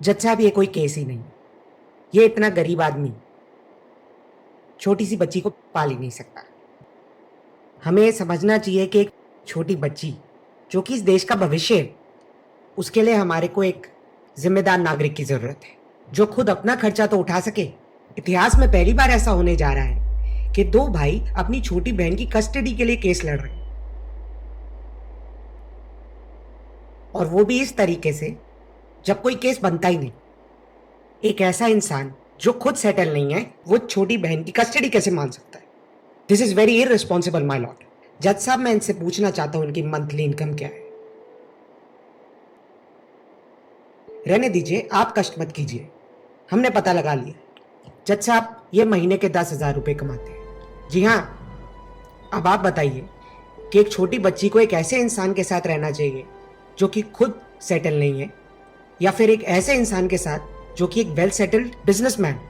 जज साहब, ये कोई केस ही नहीं। ये इतना गरीब आदमी छोटी सी बच्ची को पाल ही नहीं सकता। हमें ये समझना चाहिए कि एक छोटी बच्ची जो कि इस देश का भविष्य है, उसके लिए हमारे को एक जिम्मेदार नागरिक की जरूरत है जो खुद अपना खर्चा तो उठा सके। इतिहास में पहली बार ऐसा होने जा रहा है कि दो भाई अपनी छोटी बहन की कस्टडी के लिए केस लड़ रहे हैं, और वो भी इस तरीके से जब कोई केस बनता ही नहीं। एक ऐसा इंसान जो खुद सेटल नहीं है, वो छोटी बहन की कस्टडी कैसे मान सकता है? This is very irresponsible my Lord. जज साहब, मैं इनसे पूछना चाहता हूं इनकी मंथली इनकम क्या है। रहने दीजिए, आप कष्ट मत कीजिए, हमने पता लगा लिया। जज साहब, ये महीने के 10,000 रुपए कमाते हैं। जी हाँ। अब आप बताइए कि एक छोटी बच्ची को एक ऐसे इंसान के साथ रहना चाहिए जो कि खुद सेटल नहीं है, या फिर एक ऐसे इंसान के साथ जो कि एक वेल सेटल्ड बिजनेसमैन?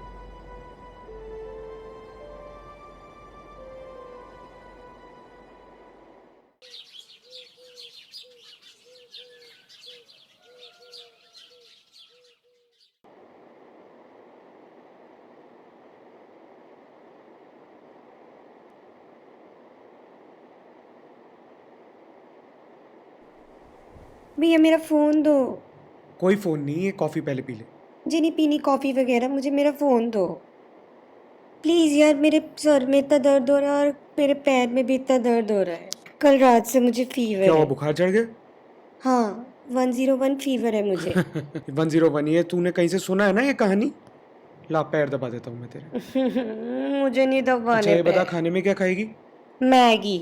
भैया मेरा फ़ोन दो। कोई फ़ोन नहीं, ये कॉफ़ी पहले पी ले। मुझे नहीं पीनी कॉफ़ी वगैरह, मुझे मेरा फ़ोन दो प्लीज़ यार। मेरे सर में इतना दर्द हो रहा है और मेरे पैर में भी इतना दर्द हो रहा है। कल रात से मुझे क्या फीवर हुआ, है। बुखार चढ़ गया? हाँ, 101 फीवर है मुझे। 101? ये तूने कहीं से सुना है ना ये कहानी? ला, पैर दबा देता हूँ मैं तेरे। मुझे नहीं अच्छा दबाने ये बता, पैर। खाने में क्या खाएगी? मैगी।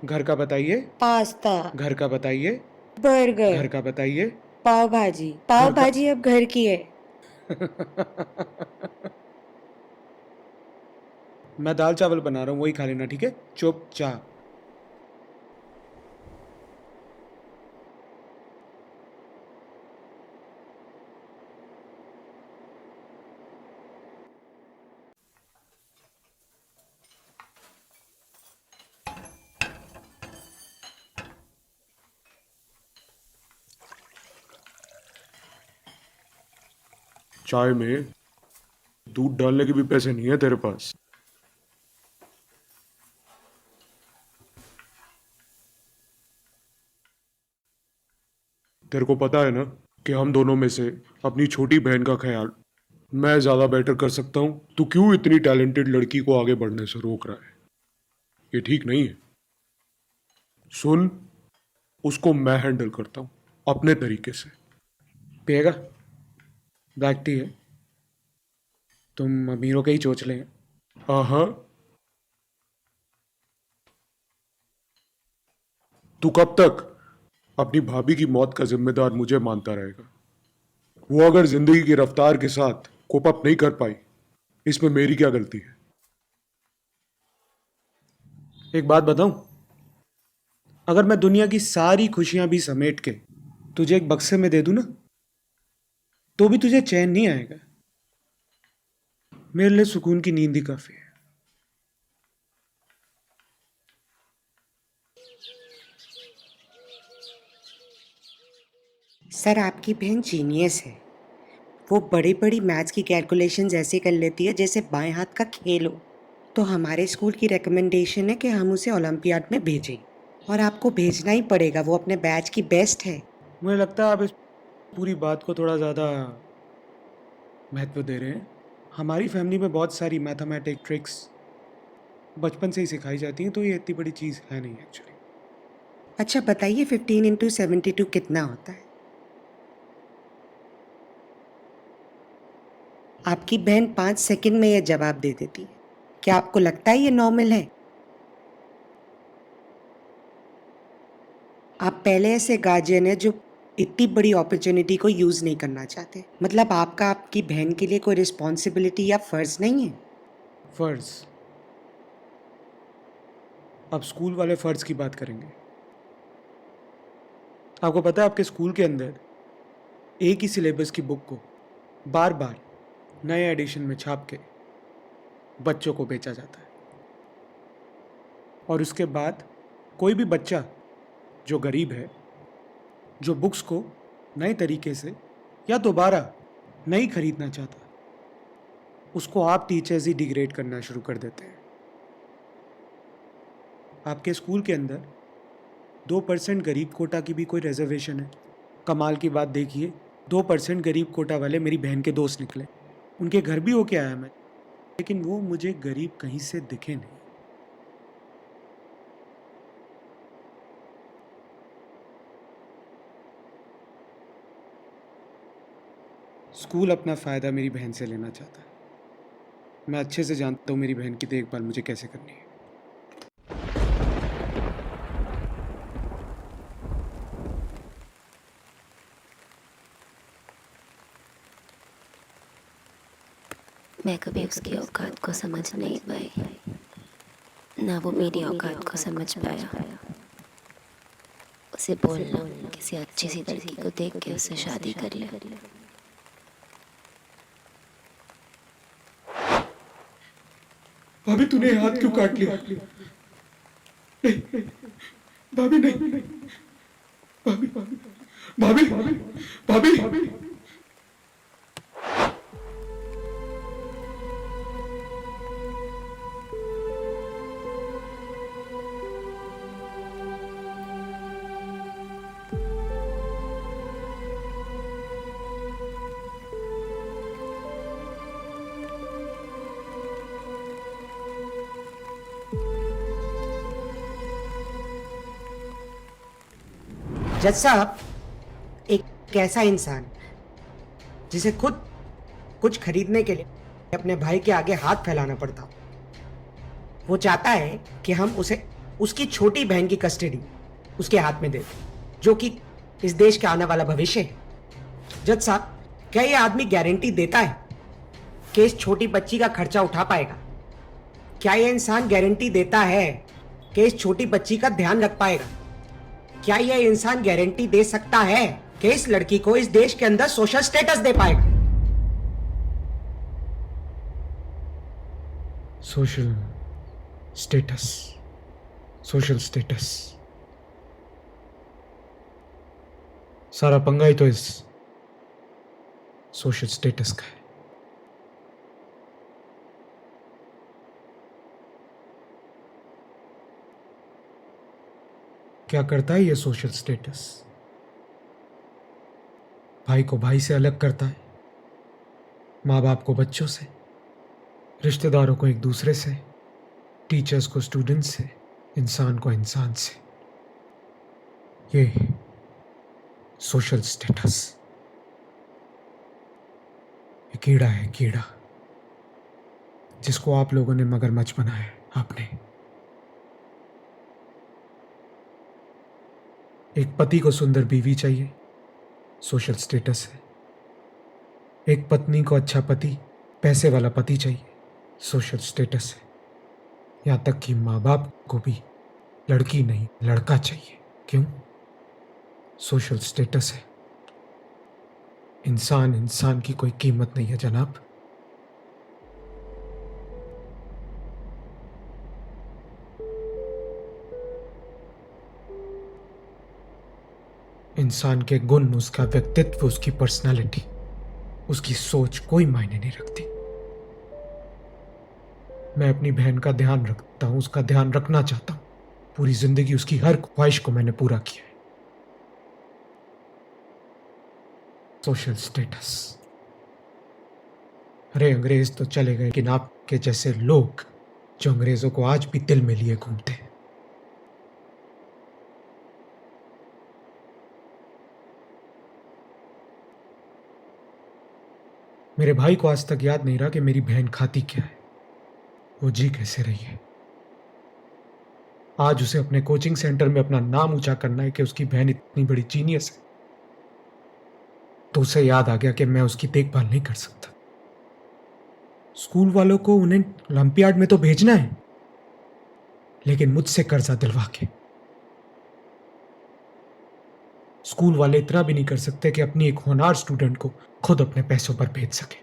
घर का बताइए। पास्ता। घर का बताइए। बर्गर। घर का बताइए। पाव भाजी। पाव घर का। भाजी अब घर की है। मैं दाल चावल बना रहा हूँ, वही खा लेना, ठीक है? चुपचाप। चाय में दूध डालने के भी पैसे नहीं है तेरे पास। तेरे को पता है ना कि हम दोनों में से अपनी छोटी बहन का ख्याल मैं ज्यादा बेटर कर सकता हूं। तू क्यों इतनी टैलेंटेड लड़की को आगे बढ़ने से रोक रहा है? ये ठीक नहीं है। सुन, उसको मैं हैंडल करता हूं अपने तरीके से। पिएगा? ब्लैक टी है। तुम अमीरों के ही चोचले हैं। हाँ। तू कब तक अपनी भाभी की मौत का जिम्मेदार मुझे मानता रहेगा? वो अगर जिंदगी की रफ्तार के साथ कोप अप नहीं कर पाई, इसमें मेरी क्या गलती है? एक बात बताऊं, अगर मैं दुनिया की सारी खुशियां भी समेट के तुझे एक बक्से में दे दूं ना, तो भी तुझे चैन नहीं आएगा। मेरे लिए सुकून की नींद ही काफी है। सर, आपकी बहन जीनियस है। वो बड़ी बड़ी मैथ्स की कैलकुलेशंस ऐसे कर लेती है जैसे बाएं हाथ का खेल हो। तो हमारे स्कूल की रिकमेंडेशन है कि हम उसे ओलंपियाड में भेजें, और आपको भेजना ही पड़ेगा। वो अपने बैच की बेस्ट है। मुझे लगता है आप इस पूरी बात को थोड़ा ज़्यादा महत्व दे रहे हैं। हमारी फैमिली में बहुत सारी मैथमेटिक ट्रिक्स बचपन से ही सिखाई जाती हैं, तो ये इतनी बड़ी चीज़ है नहीं एक्चुअली। अच्छा बताइए, 15 × 72 कितना होता है? आपकी बहन 5 सेकंड में यह जवाब दे देती है। क्या आपको लगता है ये नॉर्मल है? आप पहले ऐसे गार्जियन है जो इतनी बड़ी अपॉर्चुनिटी को यूज नहीं करना चाहते। मतलब आपका आपकी बहन के लिए कोई रिस्पॉन्सिबिलिटी या फर्ज नहीं है? फ़र्ज़? अब स्कूल वाले फ़र्ज़ की बात करेंगे। आपको पता है आपके स्कूल के अंदर एक ही सिलेबस की बुक को बार बार नए एडिशन में छाप के बच्चों को बेचा जाता है, और उसके बाद कोई भी बच्चा जो गरीब है, जो बुक्स को नए तरीके से या दोबारा नहीं खरीदना चाहता, उसको आप टीचर्स ही डिग्रेड करना शुरू कर देते हैं। आपके स्कूल के अंदर 2% गरीब कोटा की भी कोई रिजर्वेशन है? कमाल की बात देखिए, 2% गरीब कोटा वाले मेरी बहन के दोस्त निकले। उनके घर भी होके आया मैं, लेकिन वो मुझे गरीब कहीं से दिखे नहीं। स्कूल अपना फ़ायदा मेरी बहन से लेना चाहता है। मैं अच्छे से जानता हूँ मेरी बहन की देखभाल मुझे कैसे करनी है। मैं कभी उसकी औकात को समझ नहीं पाई, ना वो मेरी औकात को समझ पाया। उसे बोलना किसी अच्छी सी लड़की को देख के उससे शादी कर ले। भाभी तूने हाथ क्यों काट लिया? नहीं, नहीं, भाभी नहीं, भाभी भाभी भाभी भाभी जज साहब, एक ऐसा इंसान जिसे खुद कुछ खरीदने के लिए अपने भाई के आगे हाथ फैलाना पड़ता, वो चाहता है कि हम उसे उसकी छोटी बहन की कस्टडी उसके हाथ में दे दें, जो कि इस देश का आने वाला भविष्य है। जज साहब, क्या ये आदमी गारंटी देता है कि इस छोटी बच्ची का खर्चा उठा पाएगा? क्या यह इंसान गारंटी देता है कि इस छोटी बच्ची का ध्यान रख पाएगा? क्या यह इंसान गारंटी दे सकता है कि इस लड़की को इस देश के अंदर सोशल स्टेटस दे पाएगा? सोशल स्टेटस, सोशल स्टेटस, सारा पंगा ही तो इस सोशल स्टेटस का है। क्या करता है ये सोशल स्टेटस? भाई को भाई से अलग करता है, माँ बाप को बच्चों से, रिश्तेदारों को एक दूसरे से, टीचर्स को स्टूडेंट्स से, इंसान को इंसान से। ये सोशल स्टेटस, ये कीड़ा है, कीड़ा, जिसको आप लोगों ने मगरमच्छ बनाया है। आपने एक पति को सुंदर बीवी चाहिए, सोशल स्टेटस है। एक पत्नी को अच्छा पति, पैसे वाला पति चाहिए, सोशल स्टेटस है। यहां तक कि माँ बाप को भी लड़की नहीं लड़का चाहिए। क्यों? सोशल स्टेटस है। इंसान इंसान की कोई कीमत नहीं है जनाब। इंसान के गुण, उसका व्यक्तित्व, उसकी पर्सनालिटी, उसकी सोच कोई मायने नहीं रखती। मैं अपनी बहन का ध्यान रखता हूं, उसका ध्यान रखना चाहता हूं। पूरी जिंदगी उसकी हर ख्वाहिश को मैंने पूरा किया है। Social status. अरे अंग्रेज तो चले गए, लेकिन आपके जैसे लोग जो अंग्रेजों को आज भी दिल में लिए घूमते हैं। मेरे भाई को आज तक याद नहीं रहा कि मेरी बहन खाती क्या है, वो जी कैसे रही है। आज उसे अपने कोचिंग सेंटर में अपना नाम ऊंचा करना है कि उसकी बहन इतनी बड़ी जीनियस है, तो उसे याद आ गया कि मैं उसकी देखभाल नहीं कर सकता। स्कूल वालों को उन्हें ओलंपियाड में तो भेजना है, लेकिन मुझसे कर्जा दिलवा के। स्कूल वाले इतना भी नहीं कर सकते कि अपनी एक होनहार स्टूडेंट को खुद अपने पैसों पर भेज सके।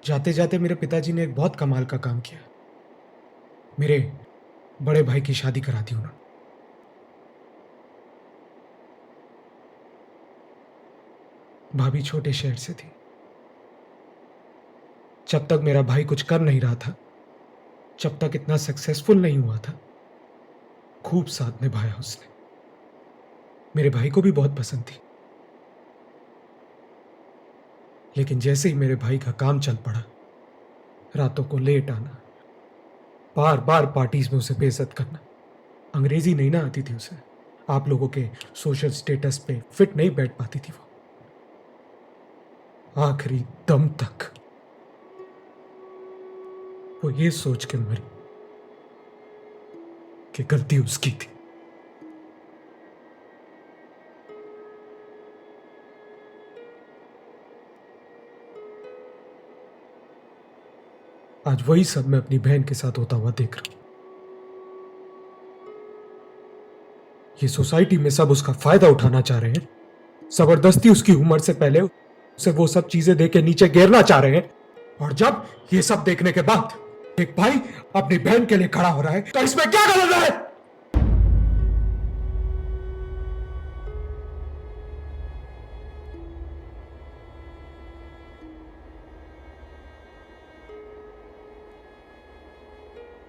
जाते जाते मेरे पिताजी ने एक बहुत कमाल का काम किया। मेरे बड़े भाई की शादी करा दी उन्होंने। भाभी छोटे शहर से थी। जब तक मेरा भाई कुछ कर नहीं रहा था, जब तक इतना सक्सेसफुल नहीं हुआ था, खूब साथ निभाया उसने। मेरे भाई को भी बहुत पसंद थी, लेकिन जैसे ही मेरे भाई का काम चल पड़ा, रातों को लेट आना, बार बार पार्टीज में उसे बेइज्जत करना, अंग्रेजी नहीं ना आती थी उसे, आप लोगों के सोशल स्टेटस पे फिट नहीं बैठ पाती थी वो, आखिरी दम तक वो ये सोच के मरी कि गलती उसकी थी। आज वही सब मैं अपनी बहन के साथ होता हुआ देख रहा हूं। ये सोसाइटी में सब उसका फायदा उठाना चाह रहे हैं, जबरदस्ती उसकी उम्र से पहले उसे वो सब चीजें देके नीचे गिरना चाह रहे हैं, और जब ये सब देखने के बाद एक भाई अपनी बहन के लिए खड़ा हो रहा है, तो इसमें क्या गलत है?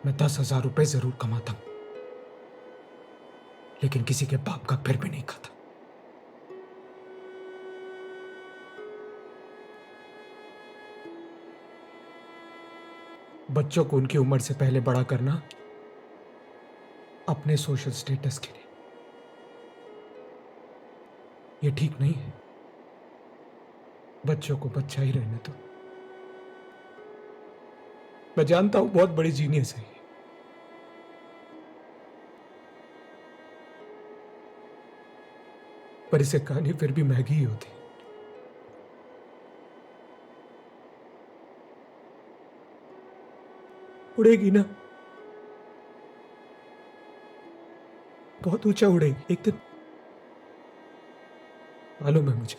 मैं 10,000 रुपए जरूर कमाता हूं, लेकिन किसी के बाप का फिर भी नहीं खाता। बच्चों को उनकी उम्र से पहले बड़ा करना अपने सोशल स्टेटस के लिए, ये ठीक नहीं है। बच्चों को बच्चा ही रहने दो। मैं जानता हूं बहुत बड़ी जीनियस है ये, पर इसे कहानी फिर भी महंगी ही होती। उड़ेगी ना, बहुत ऊंचा उड़ेगी एक दिन, मालूम है मुझे।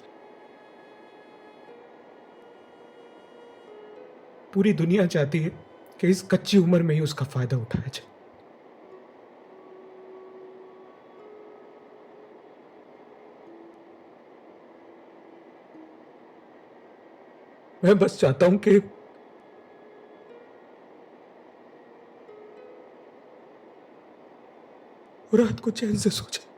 पूरी दुनिया चाहती है कि इस कच्ची उम्र में ही उसका फायदा उठाया जाए। मैं बस चाहता हूं कि वो रात को चैन से सो जाए।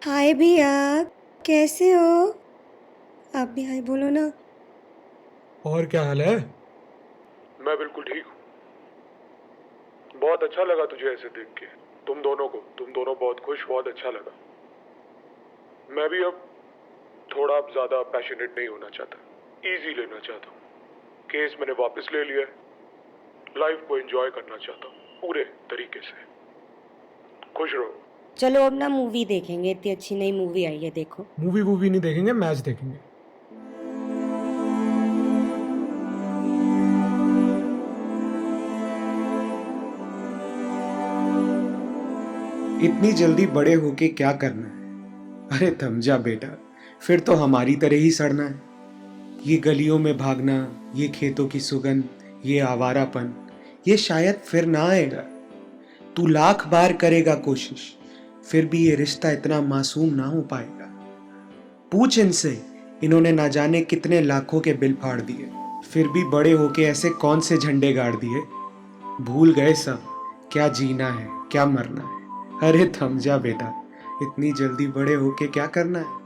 हाय भैया, कैसे हो? आप भी हाय बोलो ना। और क्या हाल है? मैं बिल्कुल ठीक हूँ। बहुत अच्छा लगा तुझे ऐसे देख के, तुम दोनों बहुत खुश, बहुत अच्छा लगा। मैं भी अब थोड़ा ज्यादा पैशनेट नहीं होना चाहता, इजी लेना चाहता हूँ। केस मैंने वापस ले लिया है, लाइफ को एंजॉय करना चाहता हूँ पूरे तरीके से। खुश रहो। चलो अब ना मूवी देखेंगे, इतनी अच्छी नई मूवी आई है, देखो। मूवी नहीं देखेंगे, मैच देखेंगे। इतनी जल्दी बड़े होके क्या करना है? अरे थम जा बेटा, फिर तो हमारी तरह ही सड़ना है। ये गलियों में भागना, ये खेतों की सुगंध, ये आवारापन, ये शायद फिर ना आएगा। तू लाख बार करेगा कोशिश, फिर भी ये रिश्ता इतना मासूम ना हो पाएगा। पूछ इनसे, इन्होंने ना जाने कितने लाखों के बिल फाड़ दिए, फिर भी बड़े होके ऐसे कौन से झंडे गाड़ दिए। भूल गए सब, क्या जीना है क्या मरना है। अरे थम जा बेटा, इतनी जल्दी बड़े होके क्या करना है?